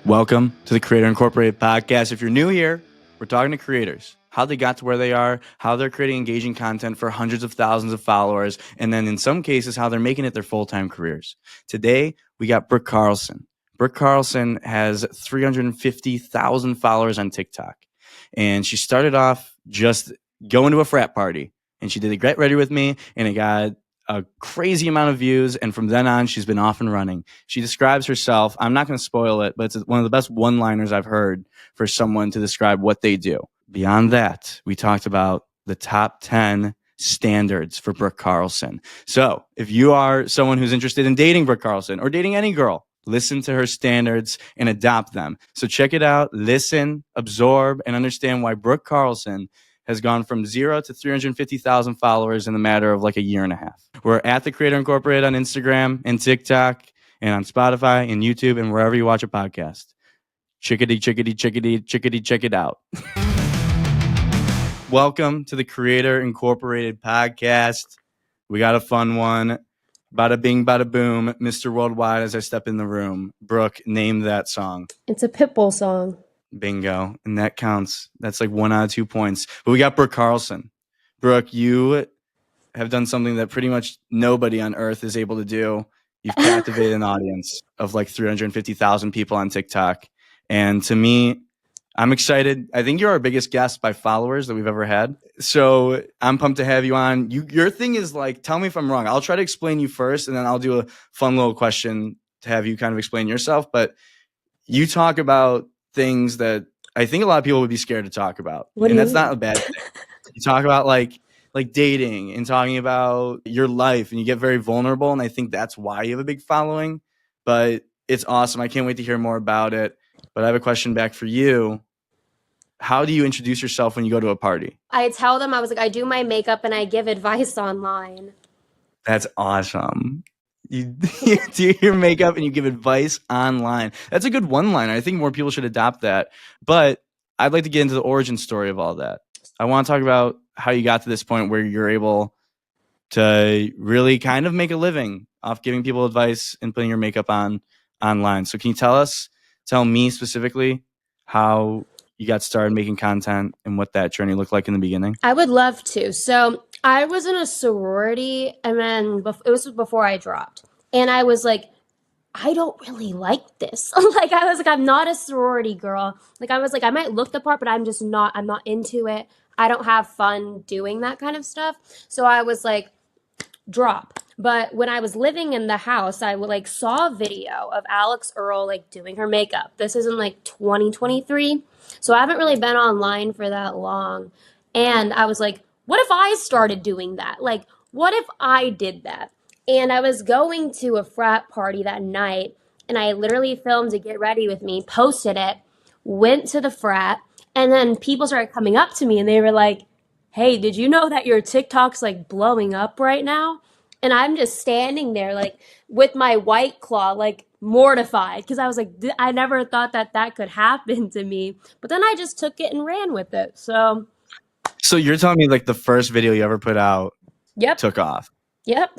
Welcome to the Creator Incorporated podcast. If you're new here, we're talking to creators, how they got to where they are, how they're creating engaging content for hundreds of thousands of followers, and then in some cases, how they're making it their full-time careers. Today, we got Brooke Carlson. Brooke Carlson has 350,000 followers on TikTok, and she started off just going to a frat party, and she did a Get Ready With Me, and it got a crazy amount of views, and from then on, she's been off and running. She describes herself, I'm not going to spoil it, but it's one of the best one-liners I've heard for someone to describe what they do. Beyond that, we talked about the top 10 standards for Brooke Carlson. So if you are someone who's interested in dating Brooke Carlson or dating any girl, listen to her standards and adopt them. So check it out, listen, absorb, and understand why Brooke Carlson has gone from 0 to 350,000 followers in the matter of like a year and a half. We're at The Creator Incorporated on Instagram and TikTok and on Spotify and YouTube and wherever you watch a podcast. Chickadee, chickadee, chickadee, chickadee, check it out. Welcome to The Creator Incorporated podcast. We got a fun one. Bada bing, bada boom, Mr. Worldwide as I step in the room. Brooke, name that song. It's a Pitbull song. Bingo. And that counts. That's like 1 out of 2 points. But we got Brooke Carlson. Brooke, you have done something that pretty much nobody on earth is able to do. You've captivated an audience of like 350,000 people on TikTok. And to me, I'm excited. I think you're our biggest guest by followers that we've ever had. So I'm pumped to have you on. Your thing is like, tell me if I'm wrong. I'll try to explain you first, and then I'll do a fun little question to have you kind of explain yourself. But you talk about things that I think a lot of people would be scared to talk about. And that's not a bad thing. You talk about like dating and talking about your life, and you get very vulnerable. And I think that's why you have a big following. But it's awesome. I can't wait to hear more about it. But I have a question back for you. How do you introduce yourself when you go to a party? I tell them, I do my makeup and I give advice online. That's awesome. You do your makeup and you give advice online. That's a good one-liner. I think more people should adopt that. But I'd like to get into the origin story of all that. I want to talk about how you got to this point where you're able to really kind of make a living off giving people advice and putting your makeup on online. So can you tell me specifically how you got started making content and what that journey looked like in the beginning? I would love to. So I was in a sorority, and then it was before I dropped. And I was like, I don't really like this. I'm not a sorority girl. I might look the part, but I'm not into it. I don't have fun doing that kind of stuff. So I was like, drop. But when I was living in the house, I saw a video of Alex Earl doing her makeup. This is in 2023. So I haven't really been online for that long. And I was like, what if I started doing that? What if I did that? And I was going to a frat party that night, and I literally filmed a Get Ready With Me, posted it, went to the frat, and then people started coming up to me and they were like, hey, did you know that your TikTok's blowing up right now? And I'm just standing there with my White Claw, mortified, because I was I never thought that could happen to me. But then I just took it and ran with it. So you're telling me the first video you ever put out took off? Yep.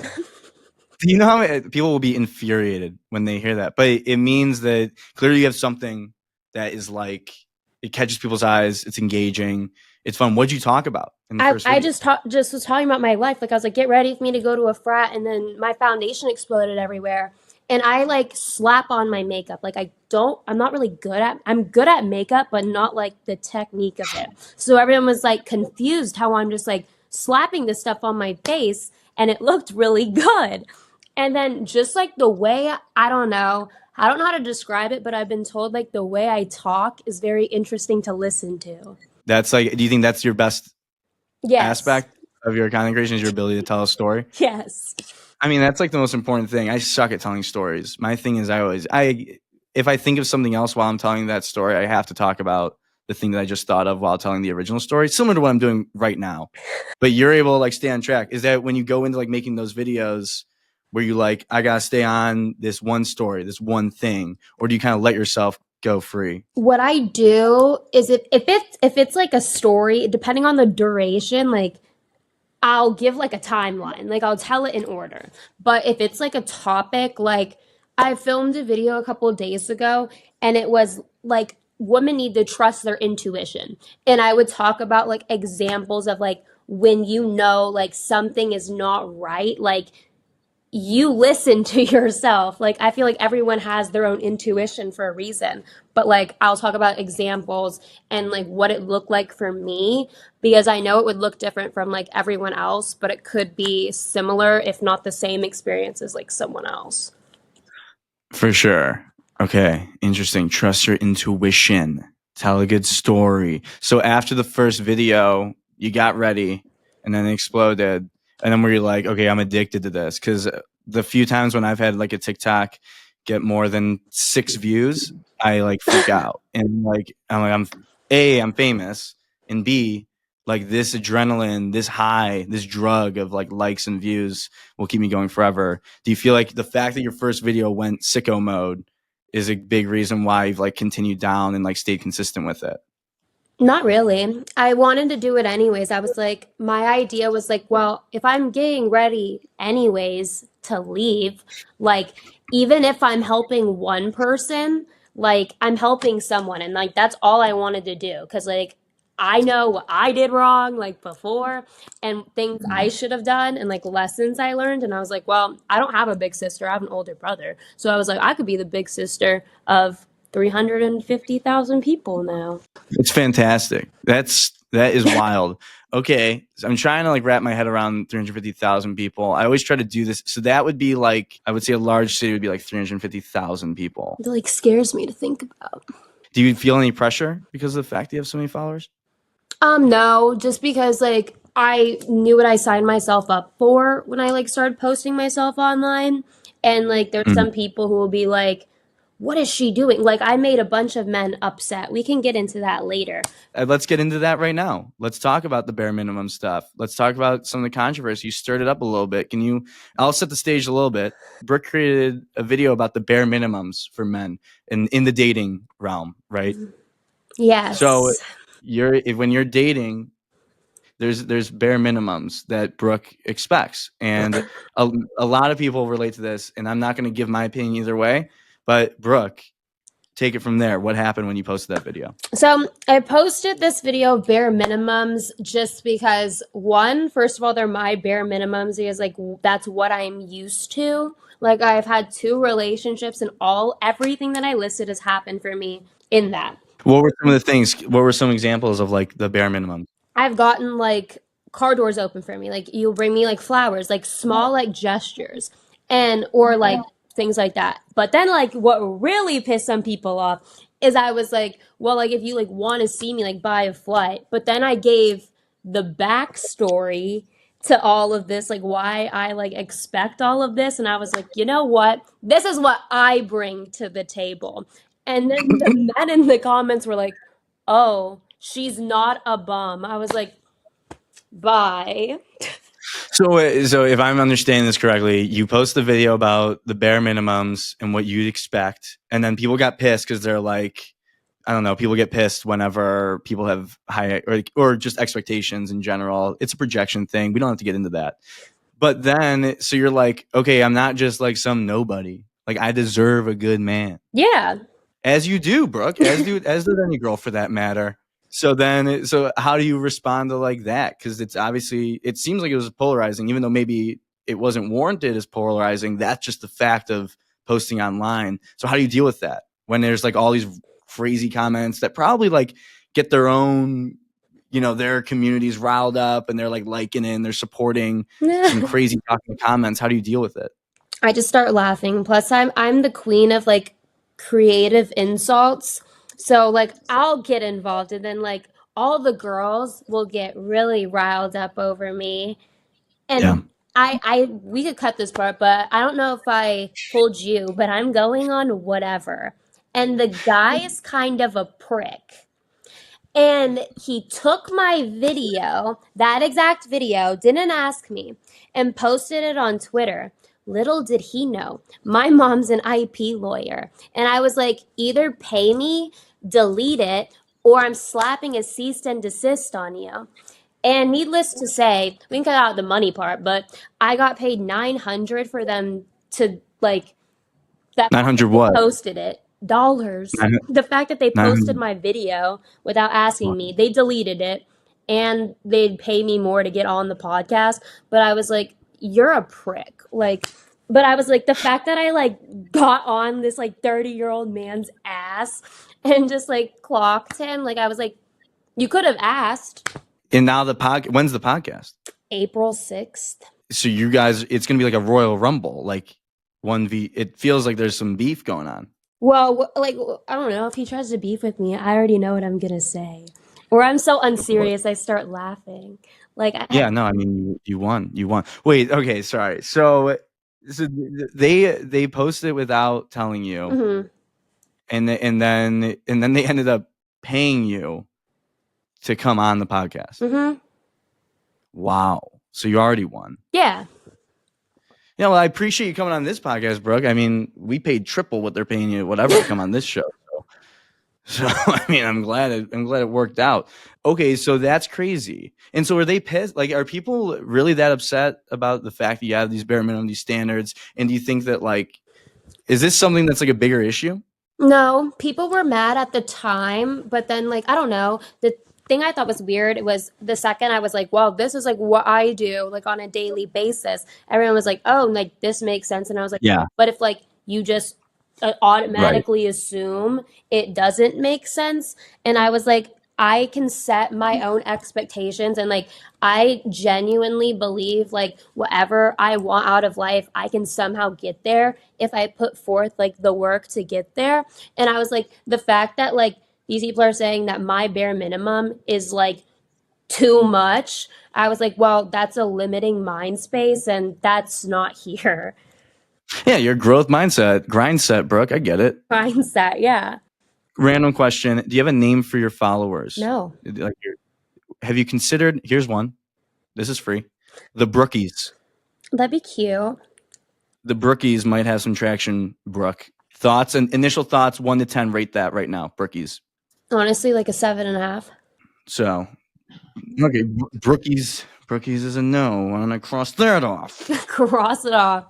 Do you know how many people will be infuriated when they hear that? But it means that clearly you have something that is it catches people's eyes. It's engaging. It's fun. What'd you talk about in the first video? I just was talking about my life. I was get ready for me to go to a frat, and then my foundation exploded everywhere. And I slap on my makeup. I'm good at makeup, but not the technique of it. So everyone was confused how I'm just slapping this stuff on my face, and it looked really good. And then just the way, I don't know how to describe it, but I've been told the way I talk is very interesting to listen to. That's do you think that's your best aspect of your content creation, is your ability to tell a story? Yes. I mean, that's the most important thing. I suck at telling stories. My thing is if I think of something else while I'm telling that story, I have to talk about the thing that I just thought of while telling the original story, similar to what I'm doing right now. But you're able to stay on track. Is that when you go into making those videos where you I gotta stay on this one story, this one thing, or do you kind of let yourself go free? What I do is if it's a story, depending on the duration, I'll give a timeline. I'll tell it in order. But if it's a topic, I filmed a video a couple of days ago, and it was like women need to trust their intuition. And I would talk about like examples of like when you know like something is not right, like you listen to yourself. Like I feel like everyone has their own intuition for a reason, but like I'll talk about examples and like what it looked like for me because I know it would look different from like everyone else, but it could be similar if not the same experience as like someone else. For sure. Okay, interesting. Trust your intuition. Tell a good story. So after the first video, you got ready and then it exploded. And then were you like, okay, I'm addicted to this? Because the few times when I've had like a TikTok get more than 6 views, I like freak out. And like, I'm famous. And B, like this adrenaline, this high, this drug of like likes and views will keep me going forever. Do you feel like the fact that your first video went sicko mode is a big reason why you've like continued down and like stayed consistent with it? Not really. I wanted to do it anyways. I was like, my idea was like, well, if I'm getting ready anyways to leave, like, even if I'm helping one person, like, I'm helping someone. And like, that's all I wanted to do. Cause like, I know what I did wrong, like before, and things I should have done, and like lessons I learned. And I was like, well, I don't have a big sister. I have an older brother. So I was like, I could be the big sister of 350,000 people now. It's fantastic. That is wild. Okay, so I'm trying to like wrap my head around 350,000 people. I always try to do this. So that would be like I would say a large city would be like 350,000 people. It like scares me to think about. Do you feel any pressure because of the fact that you have so many followers? No, just because like I knew what I signed myself up for when I like started posting myself online. And like there's Mhm. some people who will be like, what is she doing? Like I made a bunch of men upset. We can get into that later. Let's get into that right now. Let's talk about the bare minimum stuff. Let's talk about some of the controversy. You stirred it up a little bit. Can you? I'll set the stage a little bit. Brooke created a video about the bare minimums for men in the dating realm, right? So Yes. when you're dating, there's bare minimums that Brooke expects, and a lot of people relate to this. And I'm not going to give my opinion either way, but Brooke, take it from there. What happened when you posted that video? So I posted this video of bare minimums just because one, first of all, they're my bare minimums because like that's what I'm used to. Like I've had two relationships and everything that I listed has happened for me in that. What were some of the things? What were some examples of like the bare minimum? I've gotten like car doors open for me. Like you'll bring me like flowers, like small like gestures and or like things like that. But then like what really pissed some people off is I was like, well, like if you like want to see me, like buy a flight. But then I gave the backstory to all of this, like why I like expect all of this. And I was like, you know what? This is what I bring to the table. And then the men in the comments were like, oh, she's not a bum. I was like, bye. So if I'm understanding this correctly, you post the video about the bare minimums and what you'd expect, and then people got pissed because they're like, I don't know, people get pissed whenever people have high or just expectations in general. It's a projection thing. We don't have to get into that. But then, so you're like, okay, I'm not just like some nobody. Like I deserve a good man, Yeah. as you do, Brooke, as did any girl for that matter. So how do you respond to like that? Because it's obviously it seems like it was polarizing, even though maybe it wasn't warranted as polarizing. That's just the fact of posting online. So how do you deal with that when there's like all these crazy comments that probably like get their own, their communities riled up and they're like liking it and they're supporting some crazy talking comments. How do you deal with it? I just start laughing. Plus I'm the queen of like creative insults. So like I'll get involved and then like all the girls will get really riled up over me. Yeah. And I we could cut this part, but I don't know if I told you, but I'm going on whatever. And the guy is kind of a prick. And he took my video, that exact video, didn't ask me, and posted it on Twitter. Little did he know, my mom's an IP lawyer. And I was like, either pay me, delete it, or I'm slapping a cease and desist on you. And needless to say, we can cut out the money part, but I got paid 900 for them to like That 900 what? posted it. Dollars. The fact that they posted 900. my video without asking me, they deleted it, and they'd pay me more to get on the podcast. But I was like, you're a prick. Like, but I was like, the fact that I like got on this like 30-year-old man's ass and just like clocked him, like I was like, you could have asked. And now when's the podcast? April 6th. So you guys, it's going to be like a Royal Rumble, like 1v. It feels like there's some beef going on. Well, like, I don't know. If he tries to beef with me, I already know what I'm going to say. Or I'm so unserious, I start laughing. Like, Yeah, no, I mean, you won. Wait, okay, sorry. So they posted it without telling you, mhm. and then they ended up paying you to come on the podcast. Mhm. Wow. So you already won. Yeah. Yeah, well, I appreciate you coming on this podcast, Brooke. I mean, we paid triple what they're paying you, whatever, to come on this show. So I mean, I'm glad it worked out. Okay, so that's crazy. And so are they pissed? Like, are people really that upset about the fact that you have these bare minimum, these standards? And do you think that, like, is this something that's like a bigger issue? No, people were mad at the time, but then like I don't know. The thing I thought was weird was the second I was like, well, this is like what I do like on a daily basis. Everyone was like, oh, like this makes sense, and I was like, Yeah. but if like you just automatically assume it doesn't make sense, and I was like, I can set my own expectations, and like I genuinely believe like whatever I want out of life, I can somehow get there if I put forth like the work to get there. And I was like, the fact that like these people are saying that my bare minimum is like too much, I was like, well, that's a limiting mind space, and that's not here. Yeah, your growth mindset, grind set, Brooke. I get it. Mindset, yeah. Random question: do you have a name for your followers? No. Like, have you considered? Here's one. This is free. The Brookies. That'd be cute. The Brookies might have some traction. Brooke, thoughts and initial thoughts. 1 to 10. Rate that right now. Brookies. Honestly, like a 7.5. So, okay, Brookies is a no. Why don't I cross that off? Cross it off.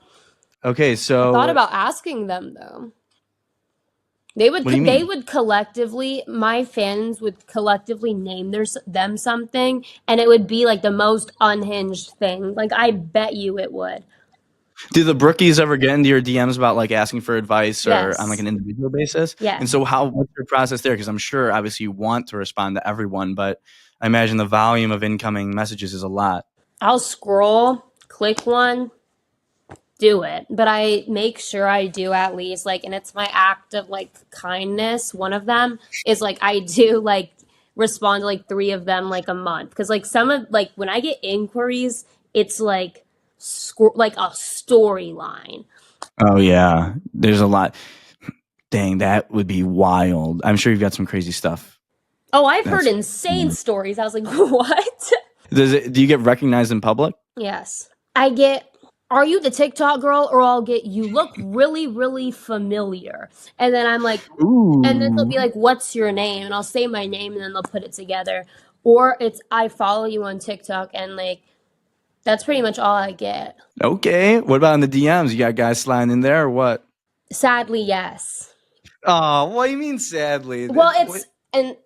Okay, so I thought about asking them though. They would. What do you They mean? would collectively. My fans would collectively name them something, and it would be like the most unhinged thing. Like I bet you it would. Do the Brookies ever get into your DMs about like asking for advice or Yes. on like an individual basis? Yes. And so what's your process there? Because I'm sure obviously you want to respond to everyone, but I imagine the volume of incoming messages is a lot. I'll scroll, click one, do it. But I make sure I do at least like, and it's my act of like kindness. One of them is like I do like respond to like 3 of them like a month, because like some of like when I get inquiries, it's like like a storyline. Oh yeah, there's a lot. Dang, that would be wild. I'm sure you've got some crazy stuff. Oh, I've heard insane stories. I was like, what? Do you get recognized in public? Yes. I get, are you the TikTok girl? Or I'll get, you look really, really familiar. And then I'm like, Ooh. and then they'll be like, what's your name? And I'll say my name, and then they'll put it together. Or it's, I follow you on TikTok, and like, that's pretty much all I get. Okay. What about in the DMs? You got guys sliding in there or what? Sadly, yes. Oh, what do you mean sadly? Well,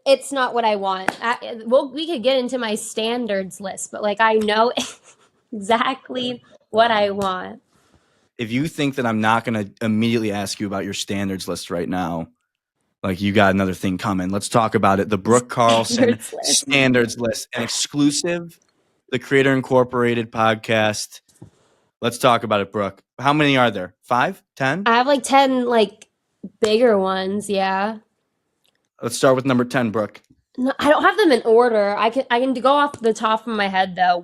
it's not what I want. Well, we could get into my standards list, but like I know exactly what I want. If you think that I'm not going to immediately ask you about your standards list right now, like you got another thing coming. Let's talk about it. The Brooke Carlson standards list, an exclusive, the Creator Incorporated podcast. Let's talk about it, Brooke. How many are there? 5? 10? I have like 10 like bigger ones, yeah. Let's start with number 10, Brooke. No, I don't have them in order. I can go off the top of my head though.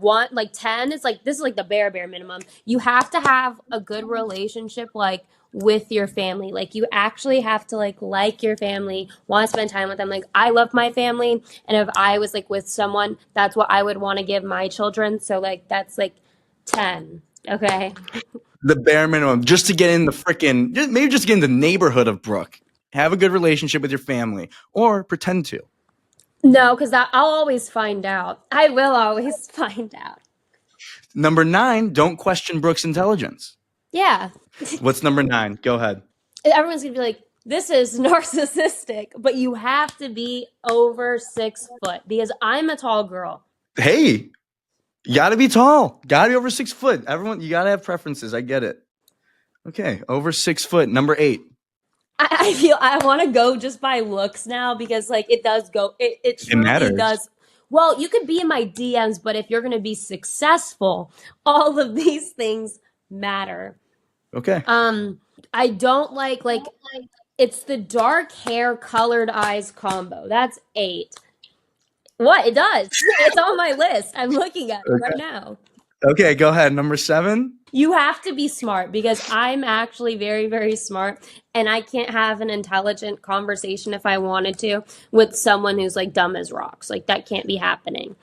10 is like, this is like the bare minimum. You have to have a good relationship like with your family. Like you actually have to like your family, want to spend time with them. Like I love my family, and if I was like with someone, that's what I would want to give my children. So like that's like 10. Okay. The bare minimum, just to get in the maybe just get in the neighborhood of Brooke. Have a good relationship with your family, or pretend to. No, because I'll always find out. I will always find out. Number 9, don't question Brooke's intelligence. Yeah. What's number 9? Go ahead. everyone's gonna be like, this is narcissistic, but you have to be over 6 foot because I'm a tall girl. Hey, you gotta be tall. Gotta be over 6 foot. Everyone, you gotta have preferences. I get it. Okay, over 6 foot. Number 8. I feel I want to go just by looks now because like it does go. It It truly matters. does. Well, you could be in my DMs, but if you're gonna be successful, all of these things matter. Okay. I don't like it's the dark hair, colored eyes combo. That's 8. What? It does. It's on my list. I'm looking at it right now. Okay, go ahead. Number 7. You have to be smart because I'm actually very, very smart and I can't have an intelligent conversation if I wanted to with someone who's like dumb as rocks. Like that can't be happening.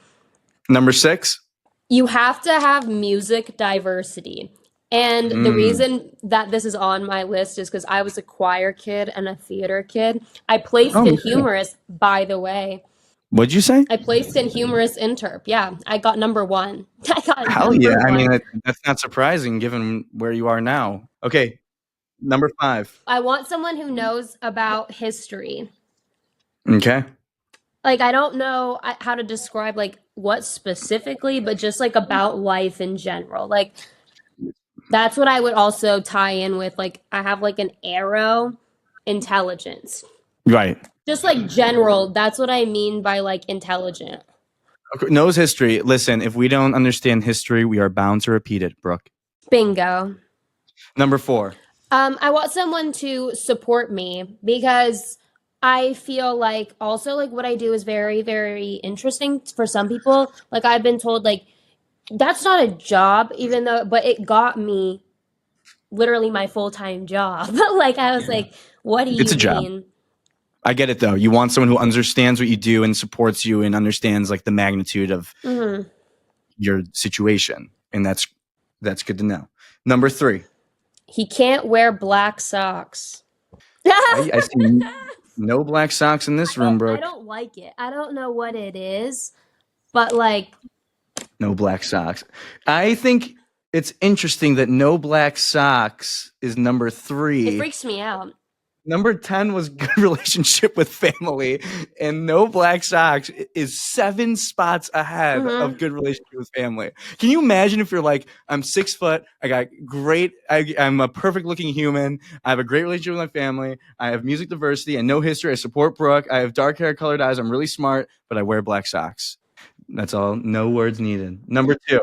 Number 6. You have to have music diversity. And the reason that this is on my list is because I was a choir kid and a theater kid. I placed Oh, in me too. humorous, by the way. What'd you say? I placed in humorous interp. Yeah, I got number 1. I got Hell number yeah. I mean, 1. that's not surprising given where you are now. Okay, number 5. I want someone who knows about history. Okay. Like I don't know how to describe like what specifically, but just like about life in general. Like that's what I would also tie in with. Like I have like an arrow intelligence. Right. Just like general, that's what I mean by like intelligent. Okay, knows history. Listen, if we don't understand history, we are bound to repeat it, Brooke. Bingo. Number 4. I want someone to support me because I feel like also like what I do is very, very interesting for some people. Like I've been told like that's not a job, even though, but it got me literally my full-time job. Like I was like, what do you It's a job. mean? I get it though. You want someone who understands what you do and supports you and understands like the magnitude of your situation. And that's good to know. Number 3. He can't wear black socks. I see no black socks in this room, I Brooke. don't like it. I don't know what it is, but like No black socks. I think it's interesting that no black socks is number it 3. freaks me out. Number 10 was good relationship with family, and no black socks is 7 spots ahead of good relationship with family. Can you imagine if you're like, I'm 6 foot, I got great, I'm a perfect looking human, I have a great relationship with my family, I have music diversity and no history, I support Brooke, I have dark hair, colored eyes, I'm really smart, but I wear black socks. That's all. No words needed. Number 2.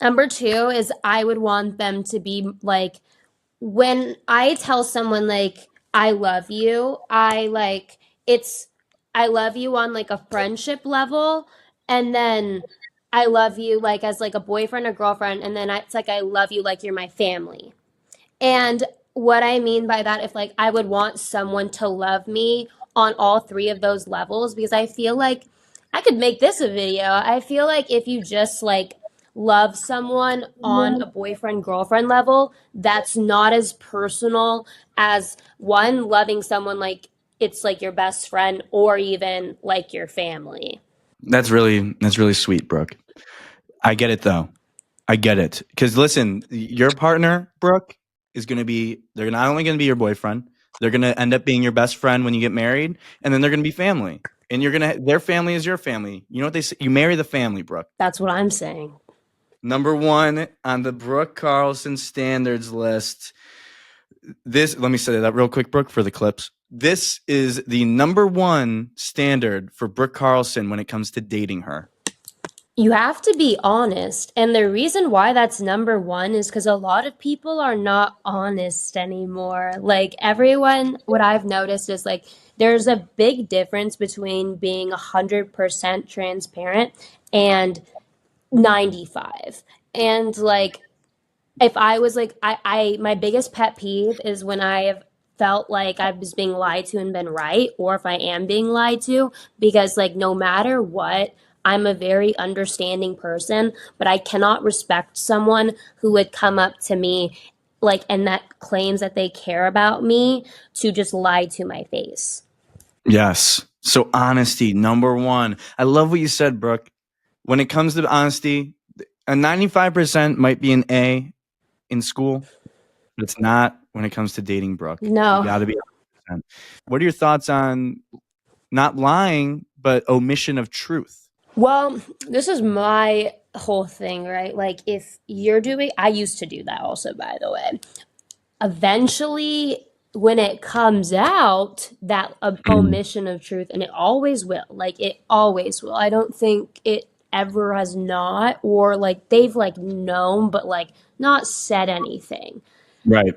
Number 2 is I would want them to be like when I tell someone like I love you, I love you on like a friendship level and then I love you like as like a boyfriend or girlfriend and then it's like I love you like you're my family. And what I mean by that if like I would want someone to love me on all 3 of those levels because I feel like I could make this a video. I feel like if you just like love someone on a boyfriend girlfriend level, that's not as personal as one loving someone like it's like your best friend or even like your family. That's really sweet, Brooke. I get it though. I get it. Because listen, your partner, Brooke, they're not only going to be your boyfriend, they're going to end up being your best friend when you get married, and then they're going to be family. And their family is your family. You know what they say? You marry the family, Brooke. That's what I'm saying. Number 1 on the Brooke Carlson standards list. Let me say that real quick, Brooke, for the clips. This is the number 1 standard for Brooke Carlson when it comes to dating her. You have to be honest. And the reason why that's number 1 is because a lot of people are not honest anymore. Like everyone, what I've noticed is like there's a big difference between being 100% transparent and 95. And like if I was like I my biggest pet peeve is when I have felt like I was being lied to and been right, or if I am being lied to, because like no matter what, I'm a very understanding person, but I cannot respect someone who would come up to me like and that claims that they care about me to just lie to my face. Yes. So honesty, number 1. I love what you said, Brooke. When it comes to honesty, a 95% might be an A in school. but it's not when it comes to dating, Brooke. You No. got to be 100%. What are your thoughts on not lying, but omission of truth? Well, this is my whole thing, right? Like, if you're doing, I used to do that also, by the way. Eventually, when it comes out, that Mm. omission of truth, and it always will, like, it always will. I don't think it ever has not, or like they've like known, but like not said anything. Right.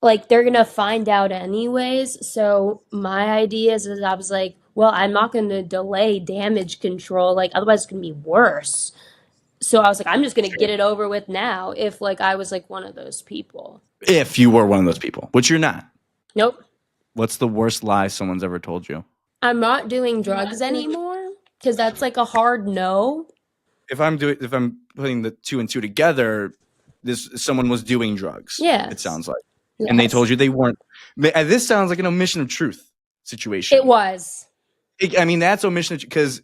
Like they're gonna find out anyways. So my idea is I was like, well, I'm not gonna delay damage control, like otherwise it's gonna be worse. So I was like, I'm just gonna get Sure. it over with now if like I was like one of those people. If you were one of those people, which you're not. Nope. What's the worst lie someone's ever told you? I'm not doing drugs anymore because that's like a hard no. If I'm putting the two and two together, this someone was doing drugs. It Yes. sounds like, and they Yes. told you they weren't. This sounds like an omission of truth situation. It was. I mean, that's omission because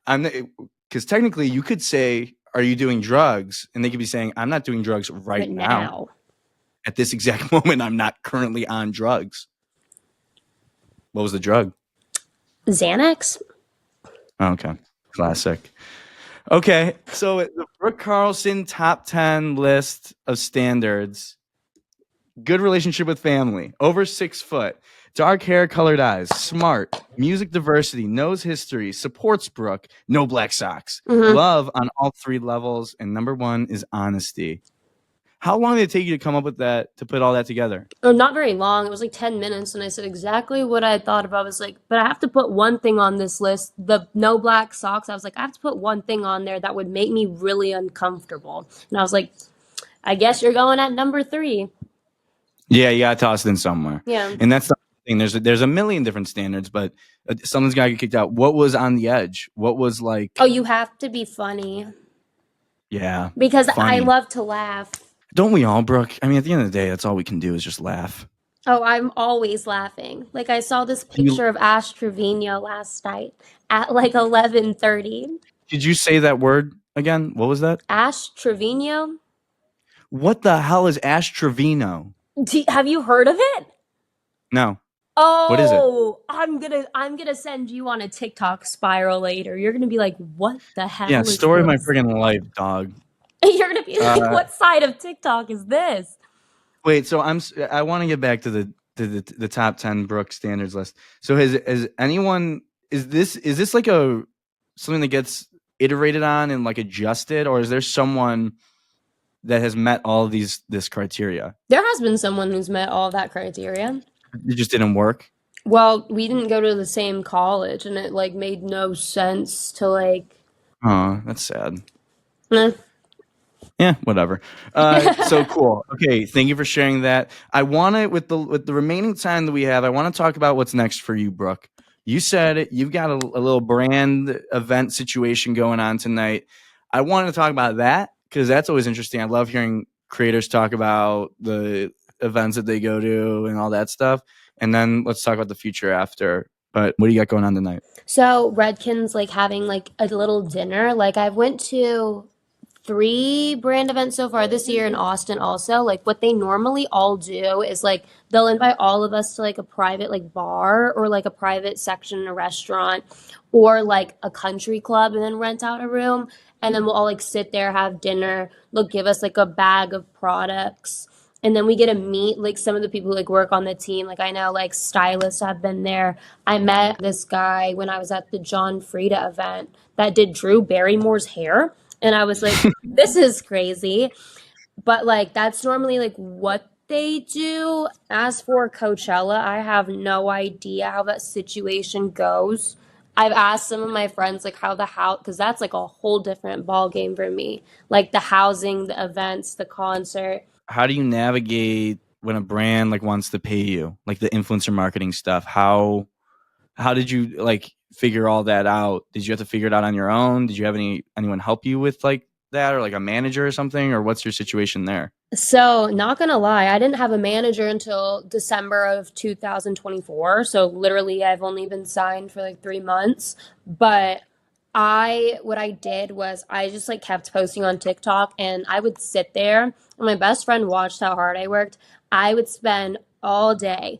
because technically you could say, "Are you doing drugs?" And they could be saying, "I'm not doing drugs right But now. now. At this exact moment, I'm not currently on drugs." What was the drug? Xanax? Oh, okay, classic. Okay, so the Brooke Carlson top 10 list of standards: good relationship with family, over 6 foot, dark hair, colored eyes, smart, music diversity, knows history, supports Brooke, no black socks, Mm-hmm. love on all 3 levels, and number one is honesty. How long did it take you to come up with that, to put all that together? Or not very long. It was like 10 minutes, and I said exactly what I thought of. I was like, but I have to put one thing on this list, the no black socks. I was like, I have to put one thing on there that would make me really uncomfortable. And I was like, I guess you're going at number 3. Yeah, you got to toss it in somewhere. Yeah. And that's the thing. There's a million different standards, but someone's got to get kicked out. What was on the edge? What was like, Oh, you have to be funny yeah, because I funny? love to laugh. Don't we all, Brooke? I mean, at the end of the day, that's all we can do is just laugh. Oh, I'm always laughing. Like I saw this picture of Ash Trevino last night at like 11:30. Did you say that word again? What was that? Ash Trevino? What the hell is Ash Trevino? Have you heard of it? No. What is it? Oh, I'm gonna send you on a TikTok spiral later. You're gonna be like, what the hell Yeah, is story of my this? friggin' life, dog. You're gonna be like, what side of TikTok is this? Wait, so I want to get back to the top 10 Brooke standards list. So has anyone, is this like something that gets iterated on and like adjusted, or is there someone that has met all of this criteria? There has been someone who's met all that criteria. It just didn't work. Well, we didn't go to the same college, and it like made no sense to like. Oh, that's sad. eh. Yeah, whatever. So cool. Okay, thank you for sharing that. I want to, with the remaining time that we have, I want to talk about what's next for you, Brooke. You said it. You've got a little brand event situation going on tonight. I wanted to talk about that because that's always interesting. I love hearing creators talk about the events that they go to and all that stuff. And then let's talk about the future after. But what do you got going on tonight? So Redken's like having like a little dinner. Like I've went to 3 brand events so far this year in Austin also. Like what they normally all do is like they'll invite all of us to like a private like bar or like a private section in a restaurant or like a country club and then rent out a room and then we'll all like sit there, have dinner. They'll give us like a bag of products. And then we get to meet like some of the people who like work on the team. Like I know like stylists have been there. I met this guy when I was at the John Frieda event that did Drew Barrymore's hair. And I was like, this is crazy. But like that's normally like what they do. As for Coachella, I have no idea how that situation goes. I've asked some of my friends like how the house because that's like a whole different ball game for me. Like the housing, the events, the concert. How do you navigate when a brand like wants to pay you, like the influencer marketing stuff? How did you like figure all that out? Did you have to figure it out on your own? Did you have anyone help you with like that, or like a manager or something, or what's your situation there? So, not gonna lie, I didn't have a manager until December of 2024. So, literally, I've only been signed for like 3 months. But what I did was I just like kept posting on TikTok, and I would sit there and my best friend watched how hard I worked. I would spend all day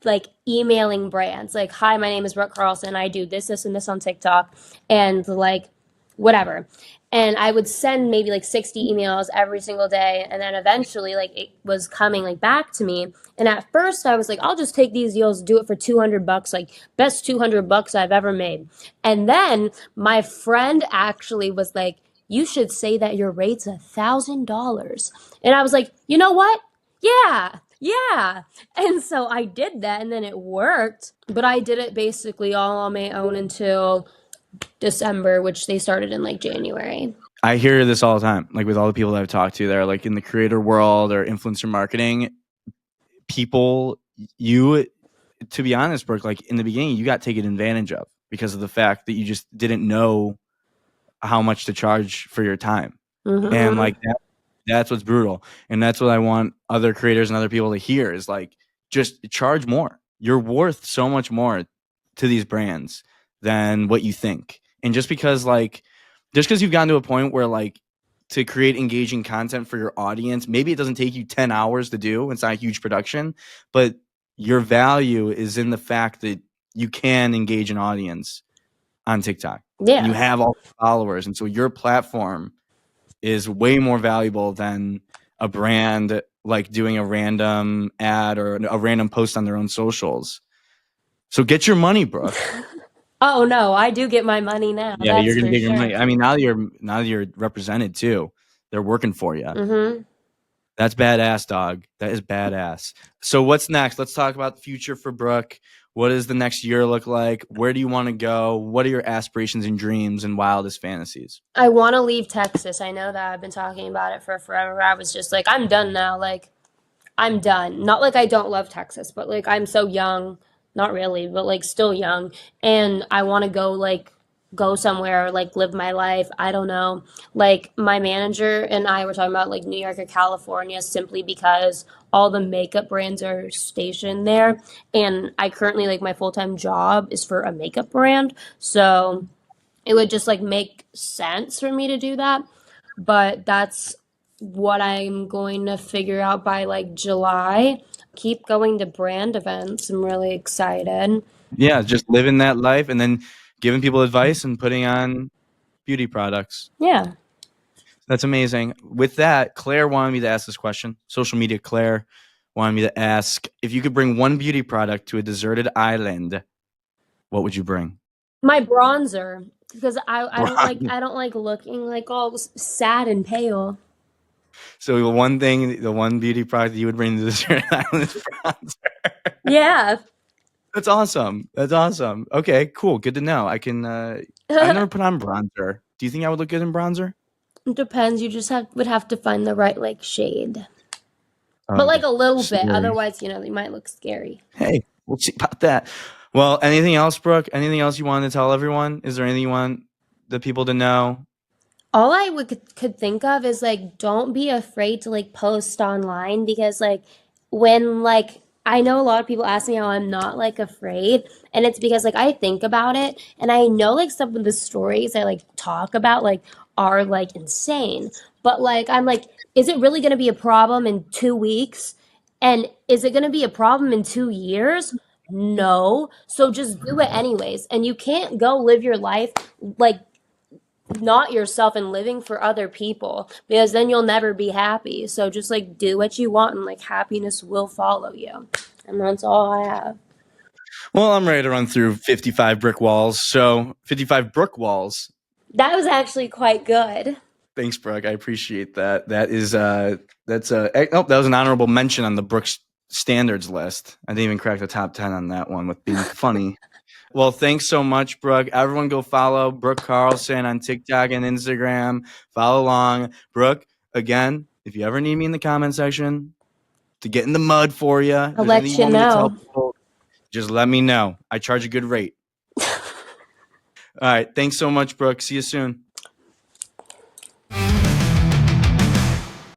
like emailing brands like, hi, my name is Brooke Carlson, I do this and this on TikTok, and like whatever. And I would send maybe like 60 emails every single day, and then eventually like it was coming like back to me. And at first I was like, I'll just take these deals, do it for $200, like best $200 I've ever made. And then my friend actually was like, you should say that your rate's $1,000. And I was like, you know what? Yeah. And so I did that, and then it worked. But I did it basically all on my own until December, which they started in like January. I hear this all the time, like with all the people that I've talked to that are like in the creator world or influencer marketing. People, to be honest, Brooke, like in the beginning, you got taken advantage of because of the fact that you just didn't know how much to charge for your time. Mm-hmm. And like that's what's brutal. And that's what I want other creators and other people to hear is like, just charge more. You're worth so much more to these brands than what you think. And just because you've gotten to a point where like to create engaging content for your audience, maybe it doesn't take you 10 hours to do. It's not a huge production, but your value is in the fact that you can engage an audience on TikTok. Yeah. And you have all the followers. And so your platform is way more valuable than a brand like doing a random ad or a random post on their own socials. So get your money, Brooke. Oh no, I do get my money now. Yeah, That's you're gonna for get your sure. money. I mean, now that you're represented too. They're working for you. Mm-hmm. That's badass, dog. That is badass. So what's next? Let's talk about the future for Brooke. What does the next year look like? Where do you want to go? What are your aspirations and dreams and wildest fantasies? I want to leave Texas. I know that I've been talking about it for forever. I was just like, I'm done now. Like, I'm done. Not like I don't love Texas, but like I'm so young. Not really, but like still young. And I want to go somewhere, like live my life. I don't know. Like my manager and I were talking about like New York or California simply because all the makeup brands are stationed there. And I currently, like, my full time job is for a makeup brand. So it would just like make sense for me to do that. But that's what I'm going to figure out by like July. Keep going to brand events. I'm really excited. Yeah, just living that life and then giving people advice and putting on beauty products. Yeah. That's amazing. With that, Claire wanted me to ask this question. Social media Claire wanted me to ask, if you could bring one beauty product to a deserted island, what would you bring? My bronzer, because I don't like looking like all sad and pale. So the one beauty product that you would bring to the deserted island is bronzer. Yeah. That's awesome. Okay, cool. Good to know. I've never put on bronzer. Do you think I would look good in bronzer? It depends. You just would have to find the right like shade. But like a little bit. Otherwise, you might look scary. Hey, we'll see about that. Well, anything else, Brooke? Anything else you wanted to tell everyone? Is there anything you want the people to know? All I could think of is like, don't be afraid to like post online, because like when like I know a lot of people ask me how I'm not like afraid, and it's because like I think about it, and I know like some of the stories I like talk about like are like insane, but like I'm like, is it really going to be a problem in 2 weeks? And is it going to be a problem in 2 years? No. So just do it anyways. And you can't go live your life like not yourself and living for other people, because then you'll never be happy. So just like do what you want, and like happiness will follow you. And that's all I have. Well, I'm ready to run through 55 brick walls. So 55 brick walls. That was actually quite good. Thanks, Brooke. I appreciate that. That was an honorable mention on the Brooks standards list. I didn't even crack the top 10 on that one with being funny. Well, thanks so much, Brooke. Everyone go follow Brooke Carlson on TikTok and Instagram. Follow along. Brooke, again, if you ever need me in the comment section to get in the mud for you, I'll let you know. Just let me know. I charge a good rate. All right. Thanks so much, Brooke. See you soon.